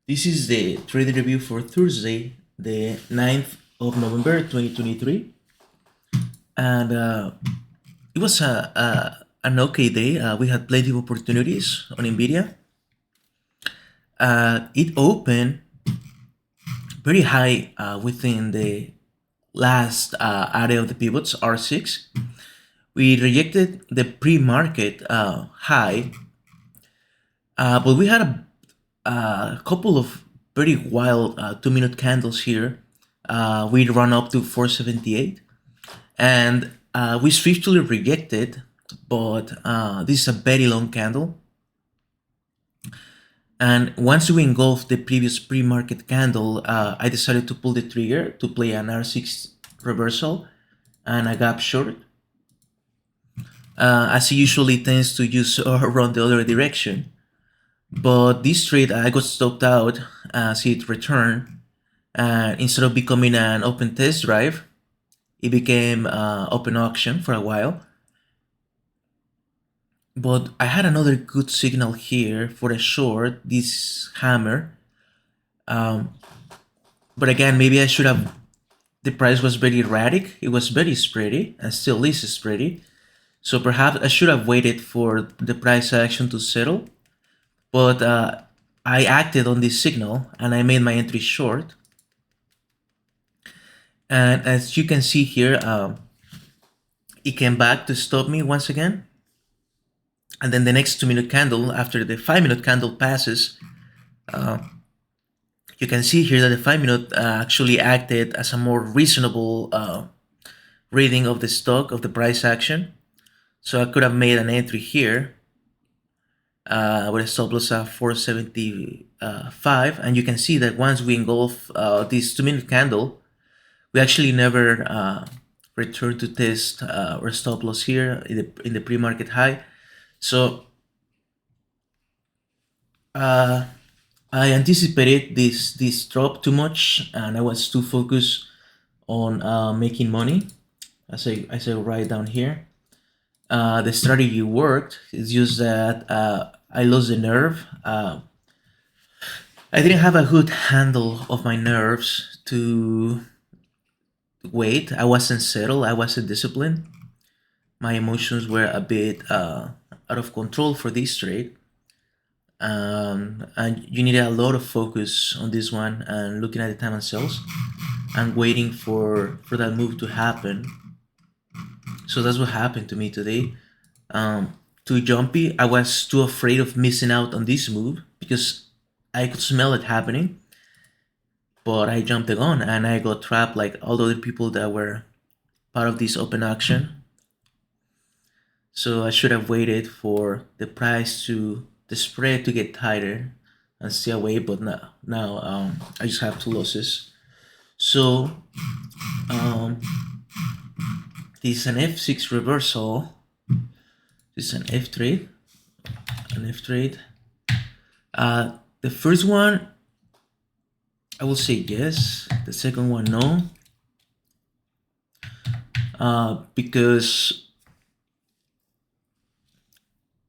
This is the trade review for Thursday, the 9th of November 2023. And it was an okay day. We had plenty of opportunities on NVIDIA. It opened very high within the last area of the pivots, R6. We rejected the pre-market high, but we had a couple of very wild 2-minute candles here. We run up to 478, and we swiftly rejected, but this is a very long candle. And once we engulfed the previous pre-market candle, I decided to pull the trigger to play an R6 reversal and a gap short, as he usually tends to use run the other direction. But this trade, I got stopped out as it returned. Instead of becoming an open test drive, it became open auction for a while. But I had another good signal here for a short, this hammer. But again, maybe I should have, the price was very erratic. It was very spready and still is spready. So perhaps I should have waited for the price action to settle. But I acted on this signal and I made my entry short. And as you can see here, it came back to stop me once again. And then the next 2-minute candle, after the 5-minute candle passes, you can see here that the 5-minute actually acted as a more reasonable reading of the stock, of the price action. So I could have made an entry here with a stop loss of 475. And you can see that once we engulf this 2-minute candle, we actually never returned to test our stop loss here in the pre-market high. So I anticipated this drop too much, and I was too focused on making money. As I write down here, the strategy worked. It's just that I lost the nerve. I didn't have a good handle of my nerves to wait. I wasn't settled. I wasn't disciplined. My emotions were a bit out of control for this trade. And you needed a lot of focus on this one and looking at the time and sales and waiting for that move to happen. So that's what happened to me today. Too jumpy. I was too afraid of missing out on this move because I could smell it happening. But I jumped the gun and I got trapped like all the other people that were part of this open auction. So I should have waited for the price to, the spread to get tighter and stay away. But now I just have 2 losses. So this is an F6 reversal. This is an F trade. The first one, I will say yes. The second one, no. Because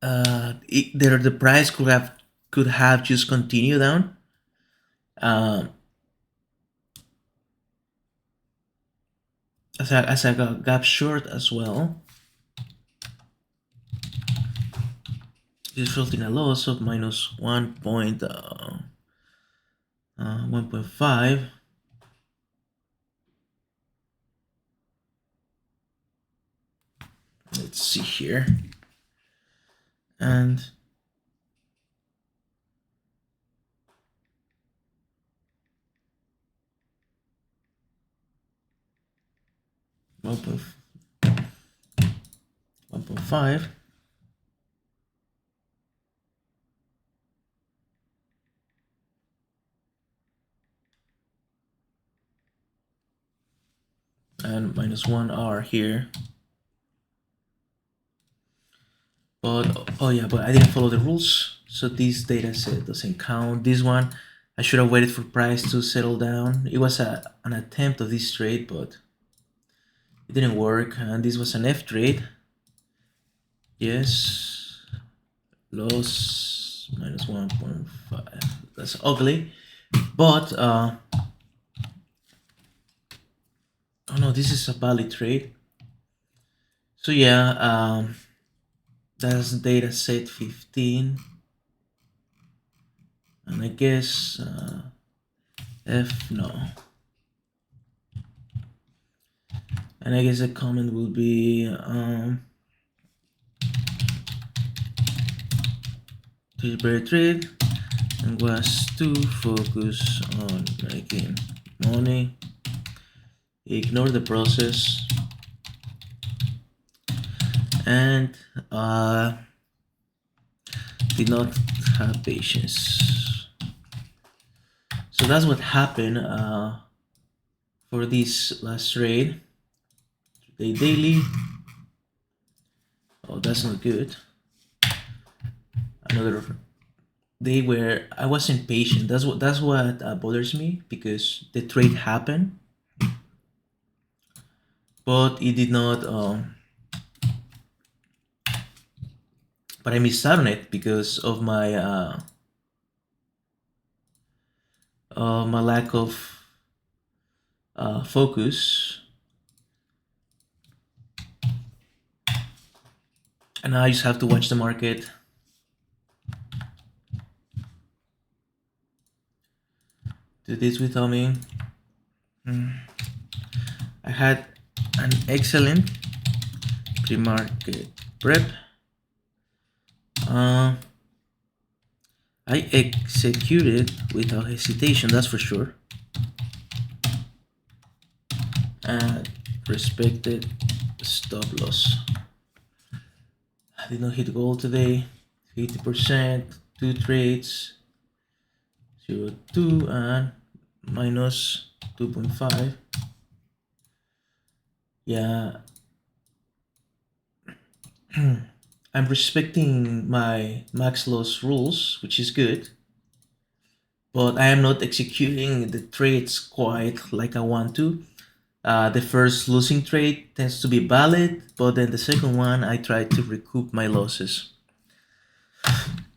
the price could have just continued down. As I got gap short as well. This resulted in a loss of minus 1.5. Let's see here. And one point 1.5. And minus 1 R here. But oh yeah, but I didn't follow the rules, so this data set doesn't count. This one, I should have waited for price to settle down. It was an attempt of this trade, but it didn't work. And this was an F trade. Yes, loss minus 1.5. That's ugly. But oh no, this is a valid trade. So yeah, that's data set 15, and I guess F no, and I guess the comment will be this bear trade and was to focus on making money, ignore the process, and did not have patience. So that's what happened for this last trade. Today daily. Oh, that's not good. Another day where I wasn't patient. That's what bothers me, because the trade happened, but it did not. But I missed out on it because of my lack of focus, and now I just have to watch the market. Do this without me. I had an excellent pre-market prep. I executed without hesitation, that's for sure, and respected stop loss. I did not hit goal today. 50%, 2 trades, 0.2 and minus 2.5. Yeah, I'm respecting my max loss rules, which is good, but I am not executing the trades quite like I want to. The first losing trade tends to be valid, but then the second one I try to recoup my losses.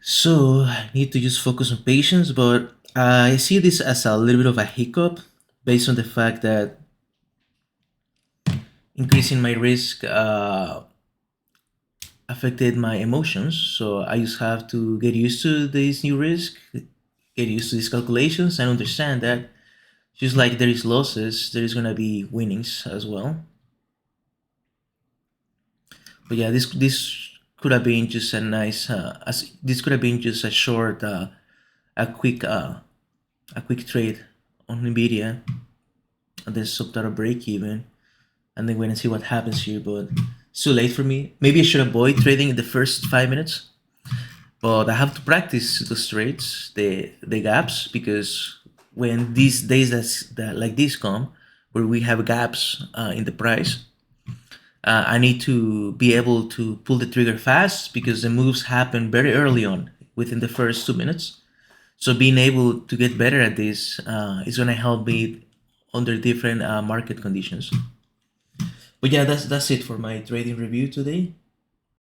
So I need to just focus on patience, but I see this as a little bit of a hiccup based on the fact that increasing my risk affected my emotions. So I just have to get used to this new risk, get used to these calculations, and understand that just like there is losses, there is gonna be winnings as well. But yeah, this could have been just a nice, as this could have been just a short, a quick, a quick trade on Nvidia, and then stopped at a break even, and then wait and see what happens here. But it's too late for me. Maybe I should avoid trading in the first 5 minutes, but I have to practice those trades, the gaps, because when these days that like this come, where we have gaps in the price, I need to be able to pull the trigger fast because the moves happen very early on within the first 2 minutes. So being able to get better at this is going to help me under different market conditions. But yeah, that's it for my trading review today.